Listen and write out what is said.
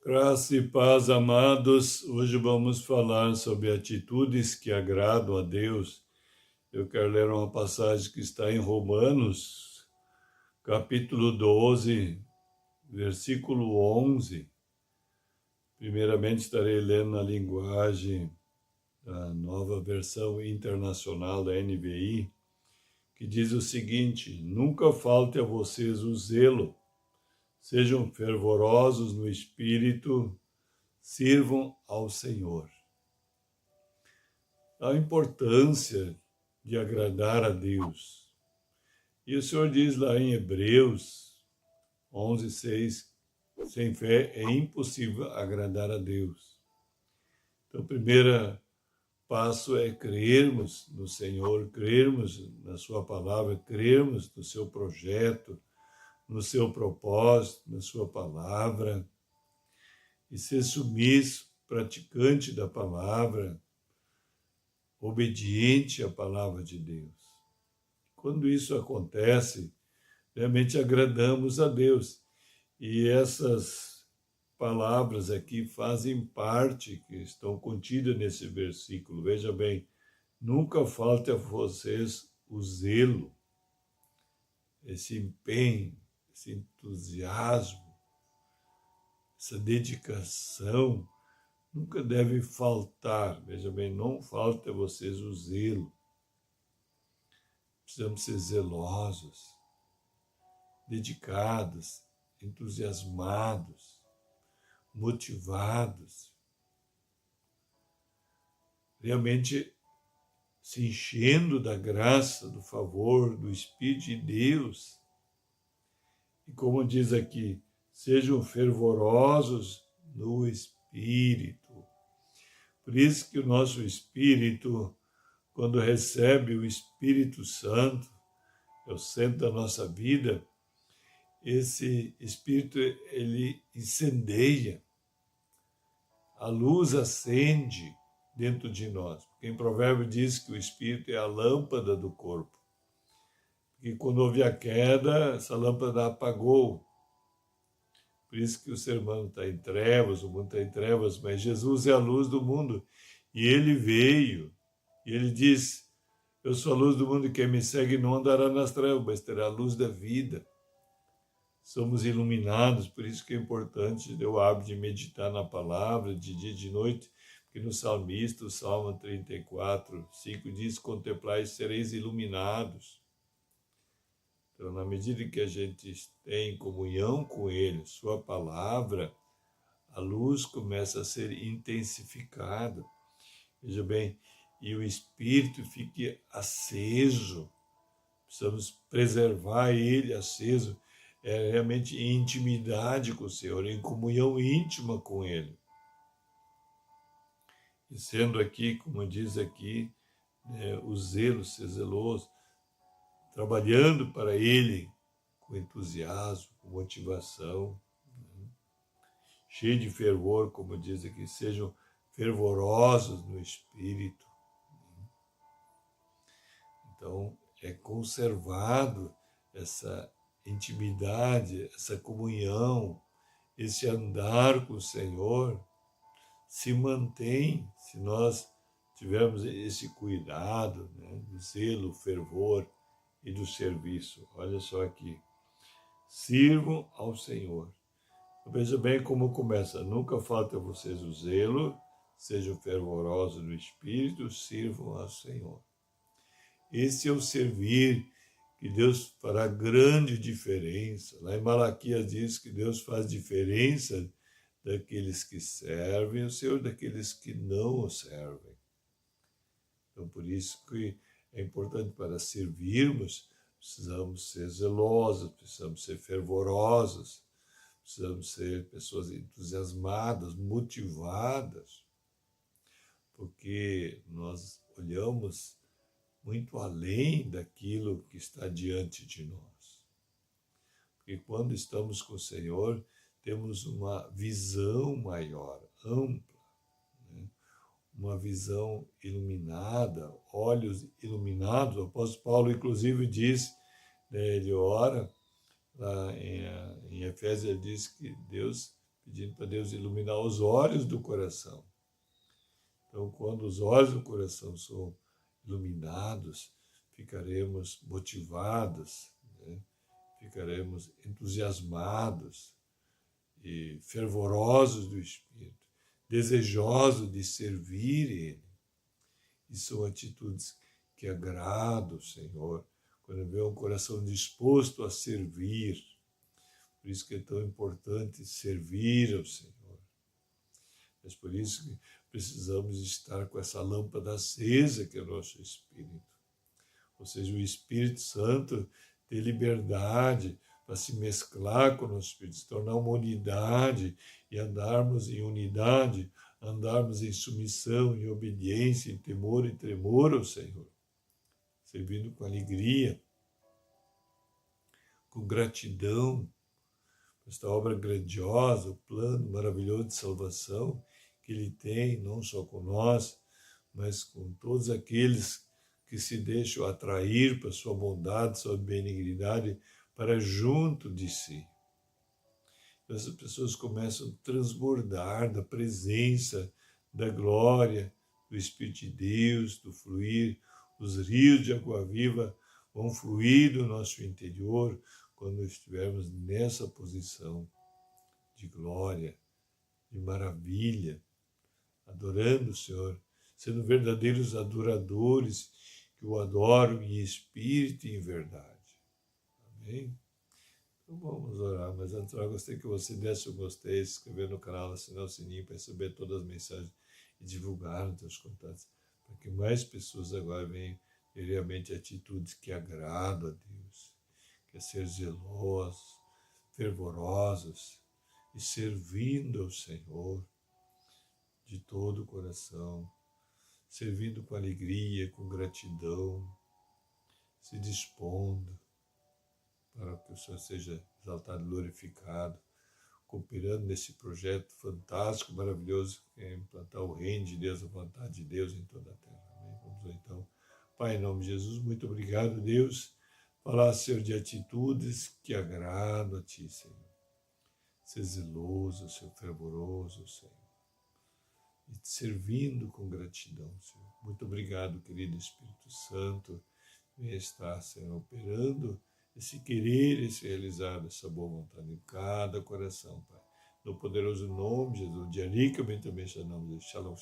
Graça e paz, amados. Hoje vamos falar sobre atitudes que agradam a Deus. Eu quero ler uma passagem que está em Romanos, capítulo 12, versículo 11. Primeiramente estarei lendo na linguagem da Nova Versão Internacional da NVI, que diz o seguinte: nunca falte a vocês o zelo, sejam fervorosos no espírito, sirvam ao Senhor. A importância de agradar a Deus. E o Senhor diz lá em Hebreus 11:6, sem fé é impossível agradar a Deus. Então, o primeiro passo é crermos no Senhor, crermos na sua palavra, crermos no seu projeto, no seu propósito, na sua palavra, e ser submisso, praticante da palavra, obediente à palavra de Deus. Quando isso acontece, realmente agradamos a Deus. E essas palavras aqui fazem parte, que estão contidas nesse versículo. Veja bem, nunca falte a vocês o zelo, esse empenho, esse entusiasmo, essa dedicação, nunca deve faltar. Veja bem, não falte a vocês o zelo. Precisamos ser zelosos, dedicados, entusiasmados, motivados, realmente se enchendo da graça, do favor, do Espírito de Deus. E como diz aqui, sejam fervorosos no Espírito. Por isso que o nosso Espírito, quando recebe o Espírito Santo, é o centro da nossa vida, esse Espírito, ele incendeia, a luz acende dentro de nós. Porque em Provérbio diz que o Espírito é a lâmpada do corpo. E quando houve a queda, essa lâmpada apagou. Por isso que o ser humano está em trevas, o mundo está em trevas, mas Jesus é a luz do mundo. E ele veio, e ele diz, eu sou a luz do mundo, e quem me segue não andará nas trevas, mas terá a luz da vida. Somos iluminados, por isso que é importante ter o hábito de meditar na palavra, de dia e de noite, porque no salmista, o Salmo 34, 5 diz, contemplai e sereis iluminados. Então, na medida que a gente tem comunhão com Ele, sua palavra, a luz começa a ser intensificada. Veja bem, e o espírito fique aceso. Precisamos preservar ele aceso, realmente em intimidade com o Senhor, em comunhão íntima com Ele. E sendo aqui, como diz aqui, o zelo, ser zeloso, trabalhando para Ele com entusiasmo, com motivação, cheio de fervor, como diz aqui, sejam fervorosos no Espírito. Então, é conservado essa intimidade, essa comunhão, esse andar com o Senhor, se mantém se nós tivermos esse cuidado, do zelo, fervor e do serviço. Olha só aqui, sirvam ao Senhor. Veja bem como começa, nunca falte a vocês o zelo, sejam fervorosos no Espírito, sirvam ao Senhor. Esse é o servir, que Deus fará grande diferença. Lá em Malaquias diz que Deus faz diferença daqueles que servem o Senhor, daqueles que não o servem. Então, por isso que é importante para servirmos, precisamos ser zelosos, precisamos ser fervorosos, precisamos ser pessoas entusiasmadas, motivadas, porque nós olhamos muito além daquilo que está diante de nós. Porque quando estamos com o Senhor, temos uma visão maior, ampla, uma visão iluminada, olhos iluminados. O apóstolo Paulo, inclusive, diz, ele ora, lá em Efésios, ele diz que Deus pedindo para Deus iluminar os olhos do coração. Então, quando os olhos do coração são iluminados, ficaremos motivados, né? Ficaremos entusiasmados e fervorosos do Espírito, desejosos de servir Ele. E são atitudes que agradam o Senhor, quando vê um coração disposto a servir. Por isso que é tão importante servir ao Senhor. Mas por isso que precisamos estar com essa lâmpada acesa que é o nosso Espírito. Ou seja, o Espírito Santo ter liberdade para se mesclar com o nosso Espírito, se tornar uma unidade e andarmos em unidade, andarmos em submissão, em obediência, em temor e tremor ao Senhor, servindo com alegria, com gratidão, por esta obra grandiosa, o plano maravilhoso de salvação que Ele tem, não só com nós, mas com todos aqueles que se deixam atrair para sua bondade, sua benignidade, para junto de si. Essas pessoas começam a transbordar da presença, da glória, do Espírito de Deus, do fluir. Os rios de água viva vão fluir do nosso interior quando estivermos nessa posição de glória, de maravilha, adorando o Senhor, sendo verdadeiros adoradores que o adoram em espírito e em verdade. Amém? Então vamos orar, mas antes eu gostaria que você desse o gostei, se inscrever no canal, assinar o sininho para receber todas as mensagens e divulgar nos seus contatos, para que mais pessoas agora venham ter realmente atitudes que agradam a Deus, que é ser zelosos, fervorosos e servindo ao Senhor de todo o coração, servindo com alegria, com gratidão, se dispondo para que o Senhor seja exaltado e glorificado, cooperando nesse projeto fantástico, maravilhoso, que é implantar o reino de Deus, a vontade de Deus em toda a terra. Amém? Vamos lá então. Pai, em nome de Jesus, muito obrigado, Deus. Falar, Senhor, de atitudes que agradam a Ti, Senhor. Ser zeloso, ser fervoroso, Senhor. E te servindo com gratidão, Senhor. Muito obrigado, querido Espírito Santo. Venha estar, Senhor, operando esse querer, esse realizar, essa boa vontade em cada coração, Pai. No poderoso nome de Jesus, de Arica, bem também, Shalom, Shalom.